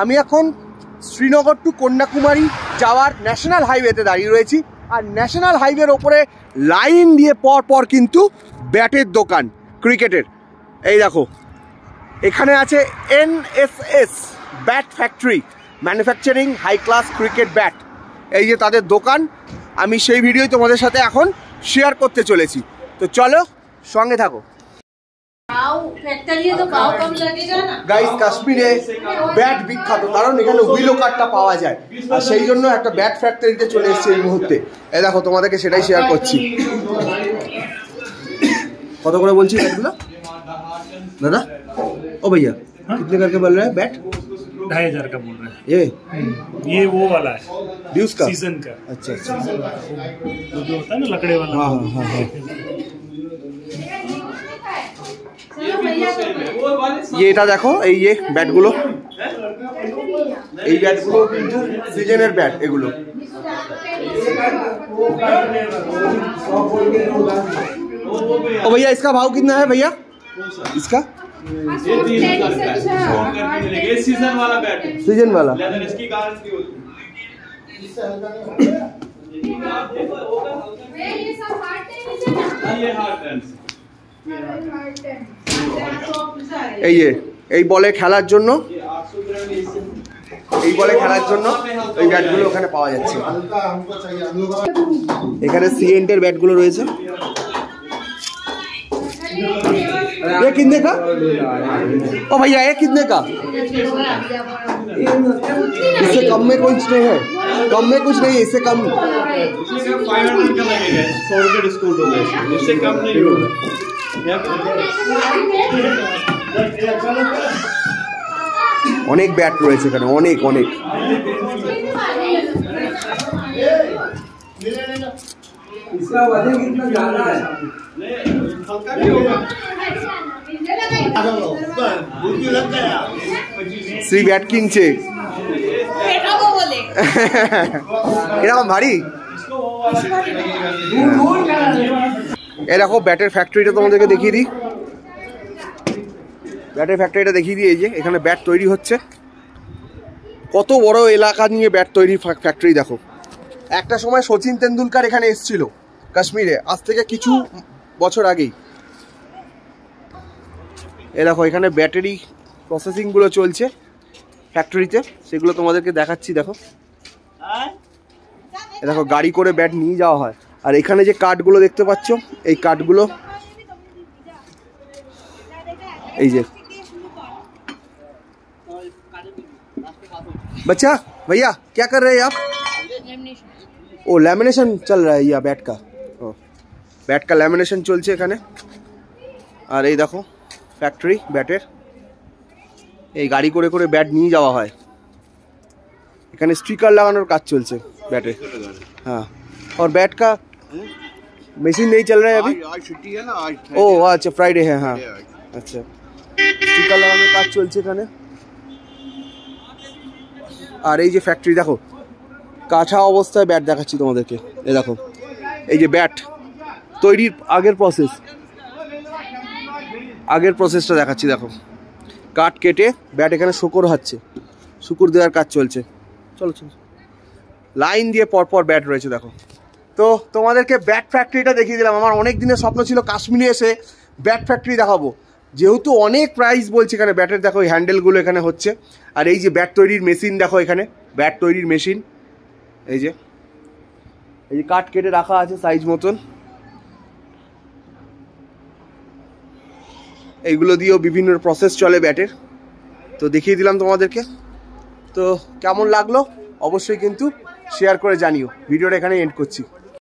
আমি এখন শ্রীনগর টু কন্যাকুমারী যাওয়ার ন্যাশনাল হাইওয়েতে দাঁড়িয়ে রয়েছি। আর ন্যাশনাল হাইওয়ের ওপরে লাইন দিয়ে পর কিন্তু ব্যাটের দোকান, ক্রিকেটের। এই দেখো, এখানে আছে NSS bat factory, manufacturing high class cricket bat. এই যে তাদের দোকান, আমি সেই ভিডিওই তোমাদের সাথে এখন শেয়ার করতে চলেছি। তো চলো সঙ্গে থাকো। গাইস, কাশ্মীরে ব্যাট বিখ্যাত, কারণ এখানে উইলো কাটটা পাওয়া যায়। আর সেই জন্য একটা ব্যাট ফ্যাক্টরিতে চলে এসেছে এই মুহূর্তে। এই দেখো, তোমাদেরকে সেটাই শেয়ার করছি। কত করে বলছি ব্যাটগুলো দাদা? ओ भैया कितने करके बोल रहे हैं बैट? 2500 का बोल रहे हैं। ये वो वाला है ड्यूस का सीजन का। अच्छा अच्छा, जो होता है ना लकड़े वाला। हाँ हाँ हाँ। ये এটা দেখো, এই যে ব্যাটগুলো, এই ব্যাটগুলো কিন্তু সিজনের ব্যাট এগুলো। ओ भैया इसका भाव कितना है भैया? इसका ये 3000 का है। ये सीजन वाला बैट है, सीजन वाला। लेदर इसकी गारंटी होती है। ये सब हार्ड टेनिस है ना? ये हार्ड टेनिस। এই যে এই বলে খেলার জন্য, এই বলে খেলার জন্য এই ব্যাটগুলো ওখানে পাওয়া যাচ্ছে। এখানে সিএন্টের ব্যাটগুলো রয়েছে। ये कितने का? ओ भैया ये कितने का? इससे कम में कुछ नहीं है, कम में कुछ नहीं है, इससे कम 500 का लगेगा, 100 रुपये डिस्काउंट होगा, इससे कम नहीं होगा। অনেক ব্যাট রয়েছে এখানে, অনেক অনেক। इसका वजन कितना ज्यादा है? हल्का भी होगा। শ্রী ব্যাট কিনছে, এরকম ভারী। এরকম ব্যাটের ফ্যাক্টরিটা তোমাদেরকে দেখিয়ে দিই, ব্যাটের ফ্যাক্টরিটা দেখিয়ে দিই। এই যে এখানে ব্যাট তৈরি হচ্ছে, কত বড় এলাকা নিয়ে ব্যাট তৈরি ফ্যাক্টরি দেখো। একটা সময় সচিন তেন্ডুলকার এখানে এসেছিল কাশ্মীরে, আজ থেকে কিছু বছর আগেই। এ দেখো, এখানে ব্যাটারি প্রসেসিংগুলো চলছে ফ্যাক্টরিতে, সেগুলো তোমাদেরকে দেখাচ্ছি। দেখো, এ দেখো, গাড়ি করে ব্যাট নিয়ে যাওয়া হয়। আর এখানে যে কাঠগুলো দেখতে পাচ্ছ, এই কাঠগুলো, এই যে बच्चा भैया क्या कर रहे हैं आप? ओ लैमिनेशन चल रहा है या बैट का? ओ बैट का लैमिनेशन চলছে এখানে। আর এই দেখো ফ্যাক্টরি ব্যাটের, এই গাড়ি করে করে ব্যাট নিয়ে যাওয়া হয়। এখানে স্টিকার লাগানোর কাজ চলছে ব্যাটে। हाँ, और बैट का मशीन नहीं चल रहा है अभी? आज छुट्टी है ना, आज। ओ अच्छा, फ्राइडे है। हाँ अच्छा, স্টিকার লাগানোর কাজ চলছে এখানে। আর এই যে ফ্যাক্টরি দেখো, কাঁচা অবস্থায় ব্যাট দেখাচ্ছি তোমাদেরকে। এই দেখো, এই যে ব্যাট তৈরির আগের প্রসেসটা দেখাচ্ছি। দেখো, কাঠ কেটে ব্যাট এখানে শুকর হচ্ছে, শুকুর দেওয়ার কাজ চলছে। চলো চলো, লাইন দিয়ে পরপর ব্যাট রয়েছে দেখো। তো তোমাদেরকে ব্যাট ফ্যাক্টরিটা দেখিয়ে দিলাম। আমার অনেক দিনের স্বপ্ন ছিল কাশ্মীরে এসে ব্যাট ফ্যাক্টরি দেখাবো, যেহেতু অনেক প্রাইস বলছে এখানে ব্যাটের। দেখো, এই হ্যান্ডেলগুলো এখানে হচ্ছে। আর এই যে ব্যাট তৈরির মেশিন দেখো, এখানে ব্যাট তৈরির মেশিন। এই যে কাঠ কেটে রাখা আছে সাইজ মতন, এইগুলো দিয়েও বিভিন্ন প্রসেস চলে ব্যাটের। তো দেখিয়ে দিলাম তোমাদেরকে। তো কেমন লাগলো অবশ্যই কিন্তু শেয়ার করে জানিও। ভিডিওটা এখানে এন্ড করছি।